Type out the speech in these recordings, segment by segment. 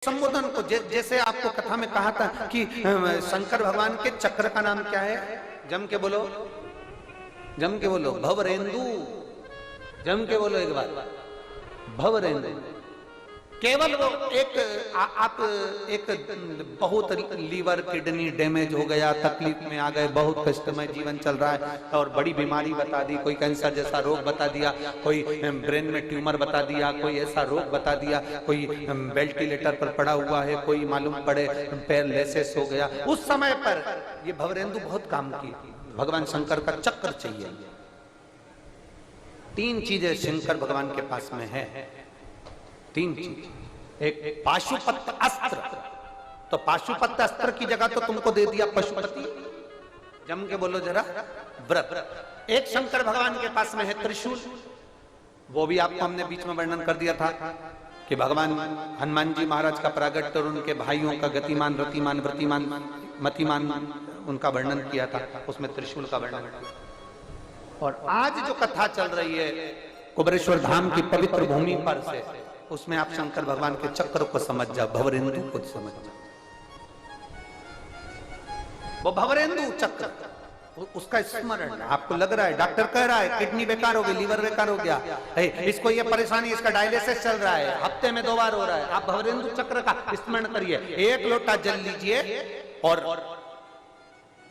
संबोधन को जैसे आपको कथा में कहा था कि शंकर भगवान के चक्र का नाम क्या है, जम के बोलो, जम के बोलो, भवरेंदु, जम के बोलो एक बार, भवरेंदु। केवल वो आप एक बहुत लीवर किडनी डैमेज हो गया, तकलीफ में आ गए, बहुत कष्टमय जीवन चल रहा है और बड़ी बीमारी बता दी, कोई कैंसर जैसा रोग बता दिया, कोई ब्रेन में ट्यूमर बता दिया, कोई ऐसा रोग बता दिया, कोई वेंटिलेटर पर पड़ा हुआ है, कोई मालूम पड़े पैरालिसिस हो गया, उस समय पर ये भवरेंदु बहुत काम की। भगवान शंकर का चक्र चाहिए। 3 चीजें शंकर भगवान के पास में है, 3 चीज। एक पाशुपत अस्त्र, तो पाशुपत अस्त्र की जगह तो तुमको दे दिया पशुपति, जम के बोलो जरा, व्रत। एक शंकर भगवान के पास में है त्रिशूल, वो भी आपको हमने बीच में वर्णन कर दिया था कि भगवान हनुमान जी महाराज का प्रागट्य और उनके भाइयों का गतिमान, रतिमान, वृतिमान, मतिमान, उनका वर्णन किया था, उसमें त्रिशूल का वर्णन किया। और आज जो कथा चल रही है कुबेरेश्वर धाम की पवित्र भूमि पर से, उसमें आप शंकर भगवान के चक्र को समझ जाओ, भवरेंदु को समझ जाओ। वो भवरेंदु चक्र, उसका स्मरण आपको लग रहा है, डॉक्टर कह रहा है किडनी बेकार हो गई, लीवर बेकार हो गया, इसको ये परेशानी, इसका डायलिसिस चल रहा है, हफ्ते में 2 बार हो रहा है, आप भवरेंदु चक्र का स्मरण करिए, 1 लोटा जल लीजिए और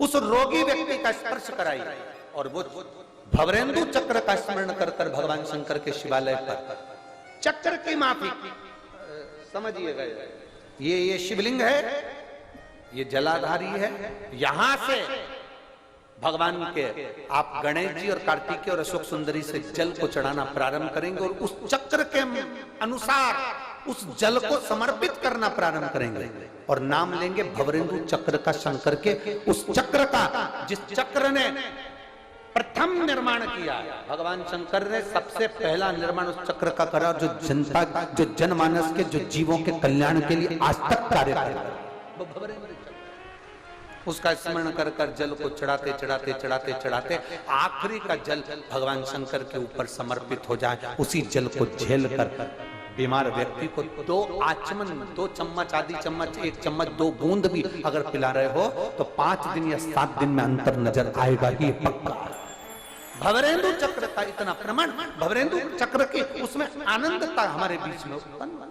उस रोगी व्यक्ति का स्पर्श कराइए, और वो भवरेंदु चक्र का स्मरण कर कर भगवान शंकर के शिवालय पर चक्र की माफी समझिएगा। ये शिवलिंग है, ये जलाधारी है, यहां से भगवान के आप गणेश जी और कार्तिकेय और अशोक सुंदरी से जल को चढ़ाना प्रारंभ करेंगे और उस चक्र के अनुसार उस जल को समर्पित करना प्रारंभ करेंगे और नाम लेंगे भवरेंदु चक्र का, शंकर के उस चक्र का जिस चक्र ने प्रथम निर्माण किया। भगवान शंकर ने सबसे पहला निर्माण उस चक्र का करा, जो जनता, जो जनमानस के, जो जीवों के कल्याण के लिए आज तक कार्य करेगा, वो भवरेंदु चक्र। उसका स्मरण कर कर जल को चढ़ाते चढ़ाते चढ़ाते चढ़ाते आखिरी का जल भगवान शंकर के ऊपर समर्पित हो जाए, उसी जल को झेल कर बीमार व्यक्ति को 2 आचमन, 2 चम्मच, आधी चम्मच, 1 चम्मच, 2 बूंद भी अगर पिला रहे हो तो 5 दिन या 7 दिन में अंतर नजर आएगा, ये पक्का। भवरेंदु चक्र का इतना प्रमाण, भवरेंदु चक्र के उसमें आनंदता हमारे बीच में उत्पन्न।